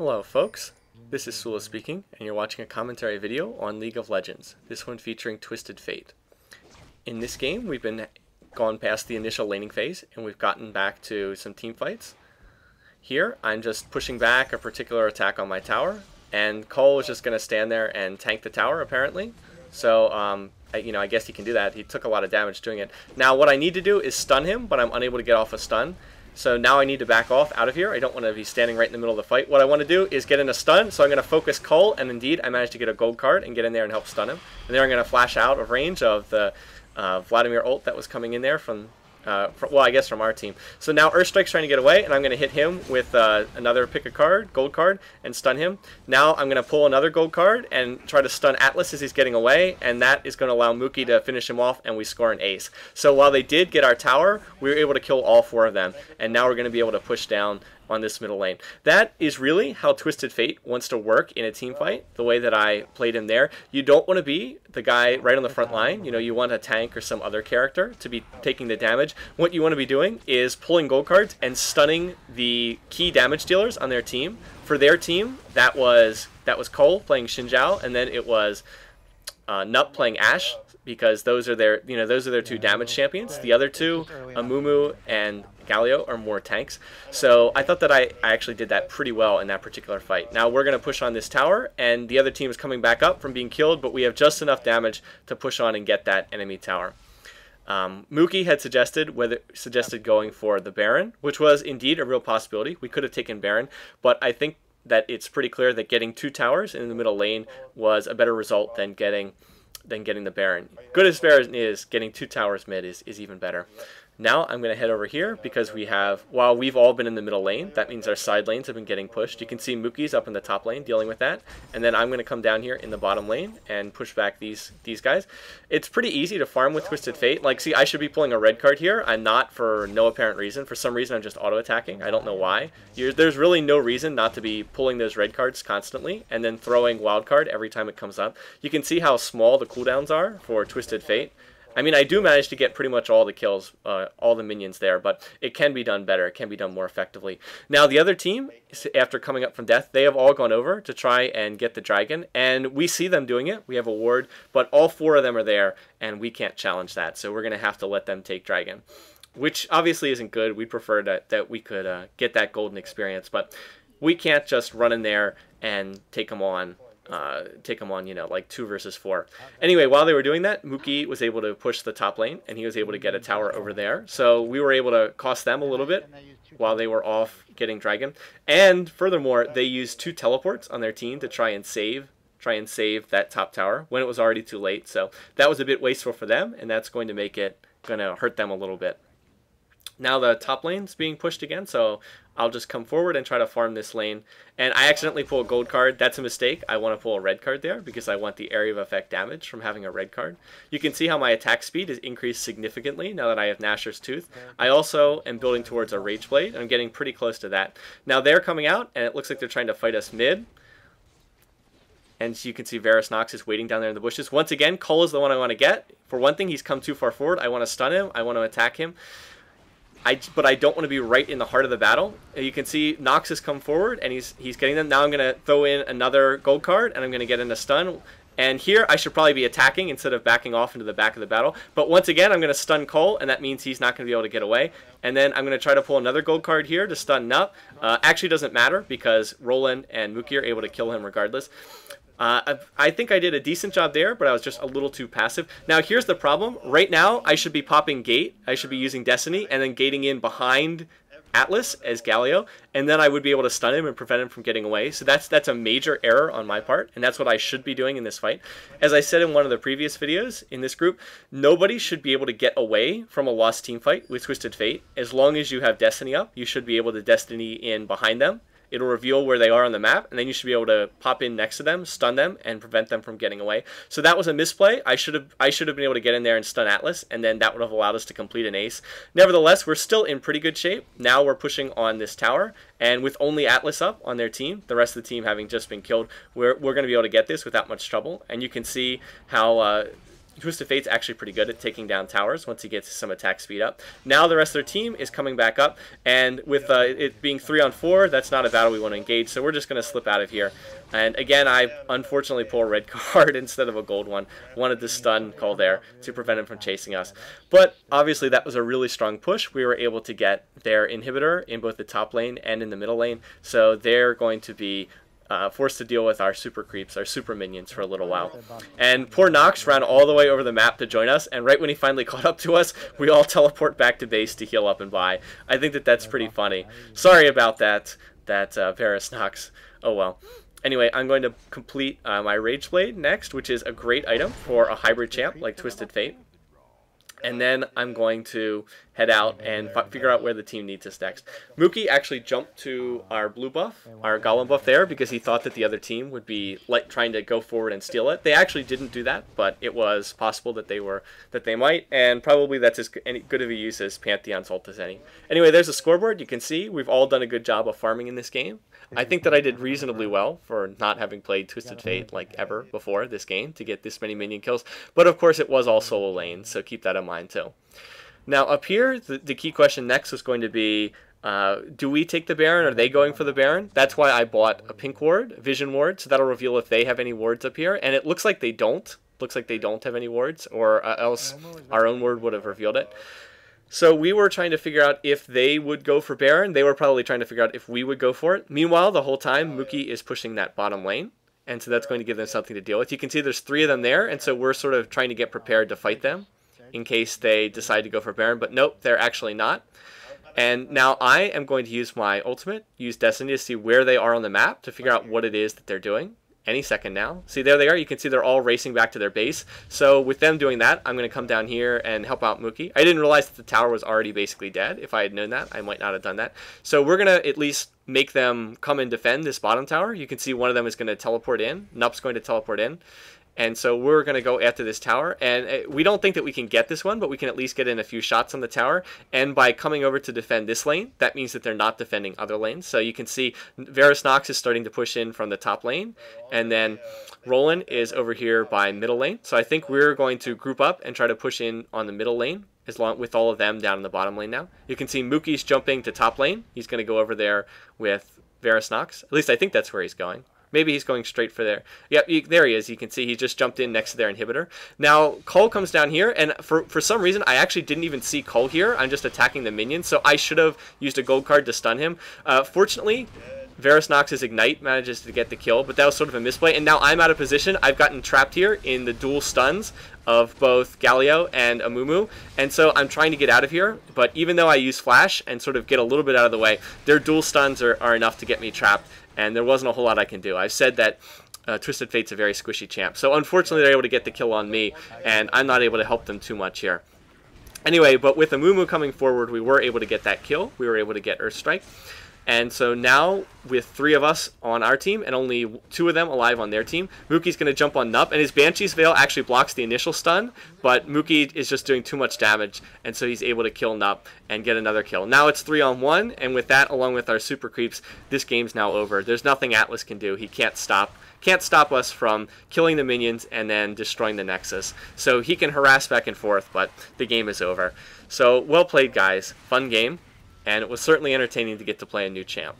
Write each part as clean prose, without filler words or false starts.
Hello folks, this is Sula speaking, and you're watching a commentary video on League of Legends, this one featuring Twisted Fate. In this game, we've gone past the initial laning phase, and we've gotten back to some team fights. Here, I'm just pushing back a particular attack on my tower, and Cole is just going to stand there and tank the tower, apparently. So, I guess he can do that. He took a lot of damage doing it. Now, what I need to do is stun him, but I'm unable to get off a stun. So now I need to back off out of here. I don't want to be standing right in the middle of the fight. What I want to do is get in a stun, so I'm going to focus Cole, and indeed I managed to get a gold card and get in there and help stun him. And then I'm going to flash out of range of the Vladimir ult that was coming in there from our team. So now Earthstrike's trying to get away, and I'm going to hit him with another pick a card, gold card, and stun him. Now I'm going to pull another gold card and try to stun Atlas as he's getting away, and that is going to allow Mookie to finish him off, and we score an ace. So while they did get our tower, we were able to kill all four of them, and now we're going to be able to push down on this middle lane. That is really how Twisted Fate wants to work in a team fight, the way that I played him there. You don't want to be the guy right on the front line. You want a tank or some other character to be taking the damage. What you want to be doing is pulling gold cards and stunning the key damage dealers on their team. For their team, that was Cole playing Xin Zhao, and then it was Nup playing Ashe, because those are their two damage champions. The other two, Amumu and Galio, are more tanks. So I thought that I actually did that pretty well in that particular fight. Now we're going to push on this tower, and the other team is coming back up from being killed, but we have just enough damage to push on and get that enemy tower. Mookie had suggested going for the Baron, which was indeed a real possibility. We could have taken Baron, but I think that it's pretty clear that getting two towers in the middle lane was a better result than getting the Baron. Good as Baron is, getting two towers mid is even better. Now I'm going to head over here because while we've all been in the middle lane, that means our side lanes have been getting pushed. You can see Mookie's up in the top lane dealing with that. And then I'm going to come down here in the bottom lane and push back these guys. It's pretty easy to farm with Twisted Fate. Like, see, I should be pulling a red card here. I'm not, for no apparent reason. For some reason, I'm just auto-attacking. I don't know why. There's really no reason not to be pulling those red cards constantly and then throwing wild card every time it comes up. You can see how small the cooldowns are for Twisted Fate. I mean, I do manage to get pretty much all the kills, all the minions there, but it can be done better. It can be done more effectively. Now, the other team, after coming up from death, they have all gone over to try and get the dragon, and we see them doing it. We have a ward, but all four of them are there, and we can't challenge that, so we're going to have to let them take dragon, which obviously isn't good. We prefer that we could get that golden experience, but we can't just run in there and take them on, like 2 versus 4. Anyway, while they were doing that, Mookie was able to push the top lane, and he was able to get a tower over there. So we were able to cost them a little bit while they were off getting dragon. And furthermore, they used 2 teleports on their team to try and save that top tower when it was already too late. So that was a bit wasteful for them, and that's going to hurt them a little bit. Now the top lane's being pushed again, so I'll just come forward and try to farm this lane. And I accidentally pull a gold card. That's a mistake. I want to pull a red card there because I want the area of effect damage from having a red card. You can see how my attack speed is increased significantly now that I have Nashor's Tooth. I also am building towards a Rage Blade, and I'm getting pretty close to that. Now they're coming out, and it looks like they're trying to fight us mid. And you can see Varus Nox is waiting down there in the bushes. Once again, Cole is the one I want to get. For one thing, he's come too far forward. I want to stun him. I want to attack him. But I don't want to be right in the heart of the battle. You can see Nox has come forward, and he's getting them. Now I'm going to throw in another gold card, and I'm going to get in a stun. And here I should probably be attacking instead of backing off into the back of the battle. But once again, I'm going to stun Cole, and that means he's not going to be able to get away. And then I'm going to try to pull another gold card here to stun Nup. Actually doesn't matter because Roland and Mookie are able to kill him regardless. I think I did a decent job there, but I was just a little too passive. Now, here's the problem. Right now, I should be popping Gate. I should be using Destiny and then gating in behind Atlas as Galio, and then I would be able to stun him and prevent him from getting away. So that's a major error on my part, and that's what I should be doing in this fight. As I said in one of the previous videos in this group, nobody should be able to get away from a lost team fight with Twisted Fate. As long as you have Destiny up, you should be able to Destiny in behind them. It'll reveal where they are on the map, and then you should be able to pop in next to them, stun them, and prevent them from getting away. So that was a misplay. I should have been able to get in there and stun Atlas, and then that would have allowed us to complete an ace. Nevertheless, we're still in pretty good shape. Now we're pushing on this tower, and with only Atlas up on their team, the rest of the team having just been killed, we're going to be able to get this without much trouble. And you can see how Twisted Fate's actually pretty good at taking down towers once he gets some attack speed up. Now the rest of their team is coming back up, and with it being 3-on-4, that's not a battle we want to engage, so we're just going to slip out of here. And again, I unfortunately pull a red card instead of a gold one. Wanted the stun call there to prevent him from chasing us. But obviously that was a really strong push. We were able to get their inhibitor in both the top lane and in the middle lane, so they're going to be forced to deal with our super creeps, our super minions for a little while. And poor Nox ran all the way over the map to join us, and right when he finally caught up to us, we all teleport back to base to heal up and buy. I think that that's pretty funny. Sorry about that, Varus Nox. Oh well. Anyway, I'm going to complete my Rage Blade next, which is a great item for a hybrid champ like Twisted Fate. And then I'm going to head out and figure out where the team needs us next. Mookie actually jumped to our blue buff, our golem buff there, because he thought that the other team would be trying to go forward and steal it. They actually didn't do that, but it was possible that they might, and probably that's as good of a use as Pantheon's ult as any. Anyway, there's a scoreboard. You can see we've all done a good job of farming in this game. I think that I did reasonably well for not having played Twisted Fate like ever before this game to get this many minion kills. But of course it was all solo lanes, so keep that in mind too. Now up here, the key question next is going to be, do we take the Baron? Are they going for the Baron? That's why I bought a pink ward, vision ward, so that'll reveal if they have any wards up here. And it looks like they don't. Looks like they don't have any wards, or else our own ward would have revealed it. So we were trying to figure out if they would go for Baron. They were probably trying to figure out if we would go for it. Meanwhile, the whole time, Mookie is pushing that bottom lane. And so that's going to give them something to deal with. You can see there's 3 of them there. And so we're sort of trying to get prepared to fight them in case they decide to go for Baron. But nope, they're actually not. And now I am going to use my ultimate, use Destiny to see where they are on the map to figure out what it is that they're doing. Any second now. See, there they are. You can see they're all racing back to their base. So with them doing that, I'm going to come down here and help out Mookie. I didn't realize that the tower was already basically dead. If I had known that, I might not have done that. So we're going to at least make them come and defend this bottom tower. You can see one of them is going to teleport in. Nup's going to teleport in. And so we're going to go after this tower. And we don't think that we can get this one, but we can at least get in a few shots on the tower. And by coming over to defend this lane, that means that they're not defending other lanes. So you can see Varus Nox is starting to push in from the top lane. And then Roland is over here by middle lane. So I think we're going to group up and try to push in on the middle lane, with all of them down in the bottom lane now. You can see Mookie's jumping to top lane. He's going to go over there with Varus Nox. At least I think that's where he's going. Maybe he's going straight for there. Yep, there he is. You can see he just jumped in next to their inhibitor. Now, Cull comes down here, and for some reason, I actually didn't even see Cull here. I'm just attacking the minion, so I should have used a gold card to stun him. Fortunately, Varus Nox's Ignite manages to get the kill, but that was sort of a misplay, and now I'm out of position. I've gotten trapped here in the dual stuns of both Galio and Amumu, and so I'm trying to get out of here, but even though I use Flash and sort of get a little bit out of the way, their dual stuns are enough to get me trapped, and there wasn't a whole lot I can do. I've said that Twisted Fate's a very squishy champ, so unfortunately they're able to get the kill on me, and I'm not able to help them too much here. Anyway, but with Amumu coming forward, we were able to get that kill. We were able to get Earthstrike. And so now, with 3 of us on our team and only 2 of them alive on their team, Mookie's going to jump on Nup, and his Banshee's Veil actually blocks the initial stun, but Mookie is just doing too much damage, and so he's able to kill Nup and get another kill. Now it's 3-on-1, and with that, along with our super creeps, this game's now over. There's nothing Atlas can do. He can't stop us from killing the minions and then destroying the Nexus. So he can harass back and forth, but the game is over. So, well played, guys. Fun game. And it was certainly entertaining to get to play a new champ.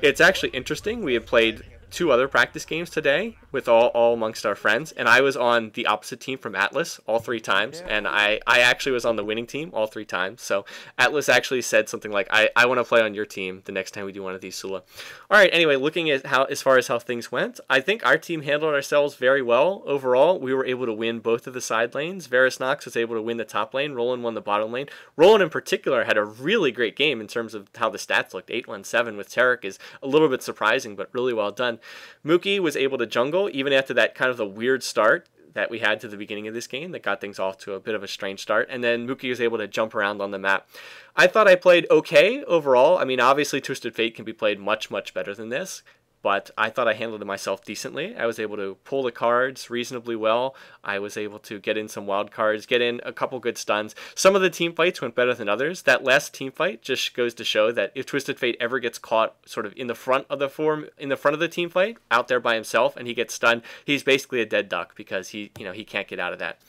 It's actually interesting. We have played 2 other practice games today with all amongst our friends, and I was on the opposite team from Atlas all 3 times, and I actually was on the winning team all 3 times. So Atlas actually said something like, I want to play on your team the next time we do one of these Sula. All right, anyway, looking at as far as how things went, I think our team handled ourselves very well. Overall, we were able to win both of the side lanes. Varus Nox was able to win the top lane. Roland won the bottom lane. Roland in particular had a really great game in terms of how the stats looked. 8-1-7 with Tarek is a little bit surprising, but really well done. Mookie was able to jungle even after that kind of the weird start that we had to the beginning of this game that got things off to a bit of a strange start, and then Mookie was able to jump around on the map. I thought I played okay overall. I mean, obviously Twisted Fate can be played much, much better than this, but I thought I handled myself decently. I was able to pull the cards reasonably well. I was able to get in some wild cards, get in a couple good stuns. Some of the team fights went better than others. That last team fight just goes to show that if Twisted Fate ever gets caught sort of in the front of the team fight, out there by himself, and he gets stunned, he's basically a dead duck because he can't get out of that.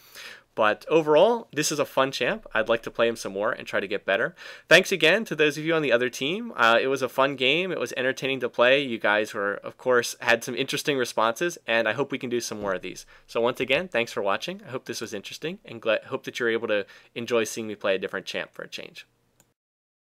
But overall, this is a fun champ. I'd like to play him some more and try to get better. Thanks again to those of you on the other team. It was a fun game. It was entertaining to play. You guys were, of course, had some interesting responses, and I hope we can do some more of these. So once again, thanks for watching. I hope this was interesting, and hope that you're able to enjoy seeing me play a different champ for a change.